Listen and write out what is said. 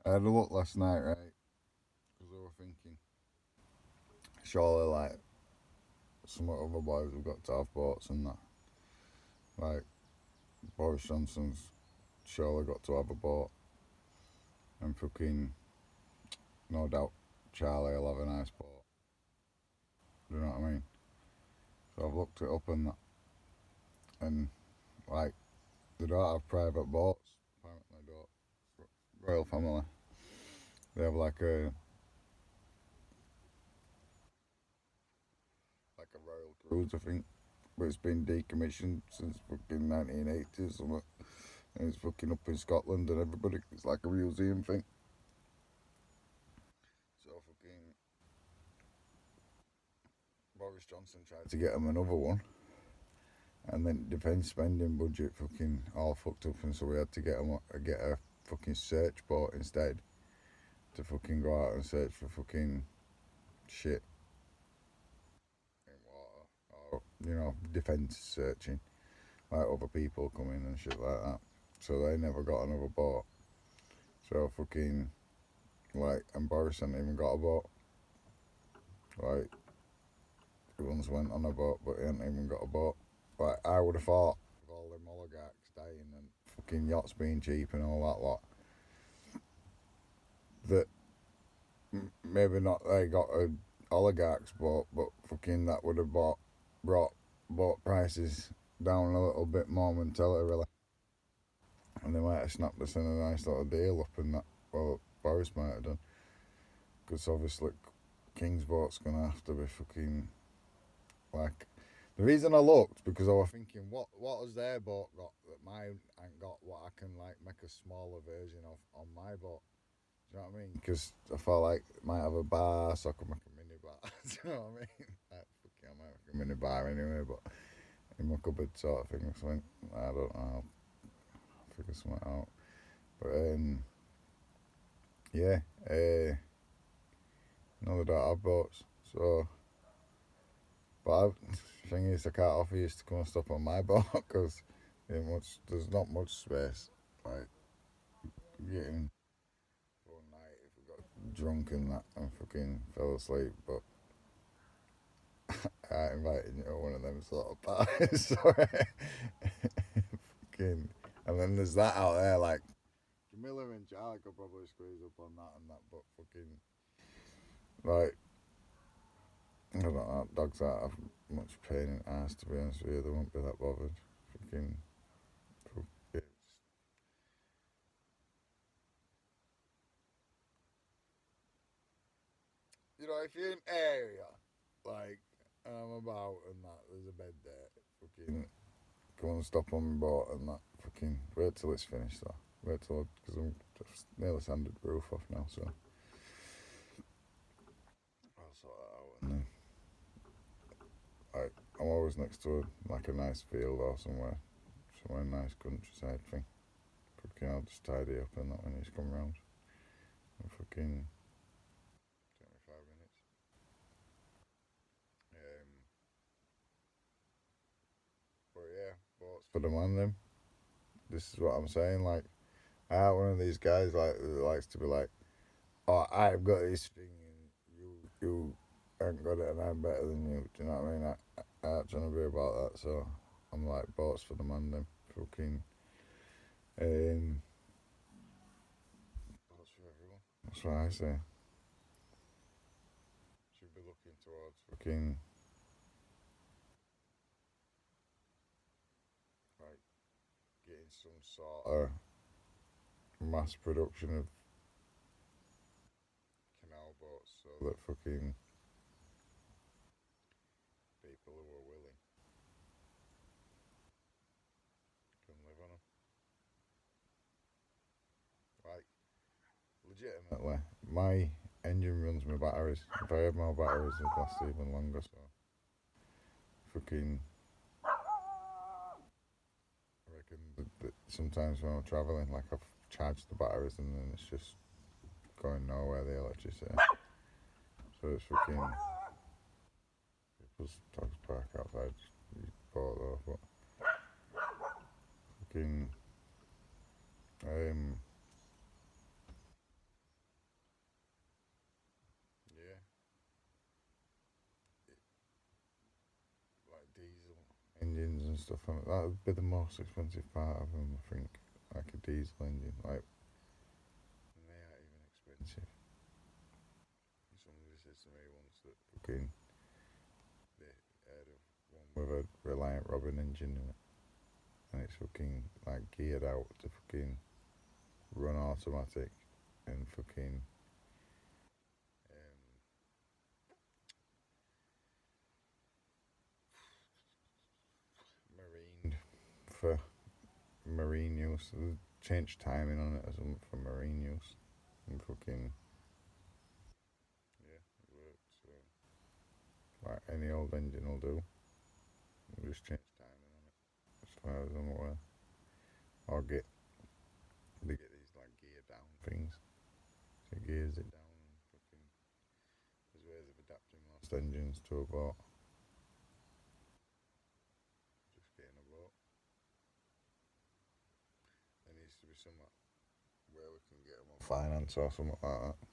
I had a look last night, right? Because I was thinking, surely, like, some other boys have got to have boats and that. Like, Boris Johnson's surely got to have a boat. And fucking, no doubt, Charlie will have a nice boat. Do you know what I mean? So I've looked it up and that. And, like, they don't have private boats. Apparently, don't. Royal family. They have like a royal cruise, I think, but it's been decommissioned since fucking 1980s or something. And it's fucking up in Scotland and everybody. It's like a museum thing. So fucking Boris Johnson tried to get him another one, and then defence spending budget fucking all fucked up, and so we had to get a fucking search boat instead to fucking go out and search for fucking shit in water or defence searching like other people coming and shit like that. So they never got another boat. So fucking like, and Boris hadn't even got a boat. Like, he once went on a boat, but he hadn't even got a boat. Like, I would have thought, with all them oligarchs dying and fucking yachts being cheap and all that lot, that maybe not they got a oligarch's boat, but fucking that would have brought boat prices down a little bit momentarily. And they might have snapped us in a nice little deal up in that. Well, Boris might have done. Because obviously, King's boat's going to have to be fucking like. The reason I looked because I was thinking, what has their boat got that mine ain't got? What I can like make a smaller version of on my boat. Do you know what I mean? Because I felt like it might have a bar, so I could make a mini bar. Do you know what I mean? Like, fucking, I might make a mini bar anyway, but in my cupboard sort of thing or something. I don't know. I'll figure something out. But yeah, no, they don't have boats, so. But the thing is, I can't offer you to come and stop on my boat because there's not much space. Like, getting one night if we got drunk and that and fucking fell asleep. But I ain't inviting you to one of them sort of parties. Sorry. Fucking. And then there's that out there, like, Camilla and Charlie could probably squeeze up on that and that, but fucking. Like, I don't know, dogs that have much pain in the ass, to be honest with you. They won't be that bothered. Fucking. It's, if you're in area, like, and I'm about and that, there's a bed there, fucking, go and stop on my boat and that, fucking, wait till it's finished though. Wait till, because I'm just nearly sanded the roof off now, so I'll sort that out. And then, like, I'm always next to like a nice field or somewhere nice countryside thing. Fucking, I'll just tidy up and that when he's come round. And fucking, take me 5 minutes. But yeah, boats for the man then. This is what I'm saying. Like, I am one of these guys like that likes to be like, oh, I've got this thing and you ain't got it and I'm better than you. Do you know what I mean? I ain't trying to be about that. So I'm like, boats for the man then. Fucking um, boats for everyone. That's what I say. Should be looking towards fucking like getting some sort of mass production of canal boats so that fucking people who are willing can live on them. Like, legitimately, my engine runs my batteries. If I had more batteries, it'd last even longer. So, fucking, I reckon that sometimes when I'm travelling, like I've charged the batteries and then it's just going nowhere, the electricity. So it's fucking, people's dogs bark outside. You bought though, but fucking, um, engines and stuff. And that would be the most expensive part of them, I think. Like a diesel engine, like and they aren't even expensive. Somebody said to me once that fucking they had one with a Reliant Robin engine in it, and it's fucking like geared out to fucking run automatic and fucking um, marined for marine use. They changed timing on it or something for marine use. And fucking yeah, it works. So, like any old engine will do. You just change timing on it, as far as I'm aware. Or they get these like gear down things. So it gears it down and fucking there's ways of adapting most engines to a boat. Just getting a boat. There needs to be somewhere where we can get them on finance or something like that.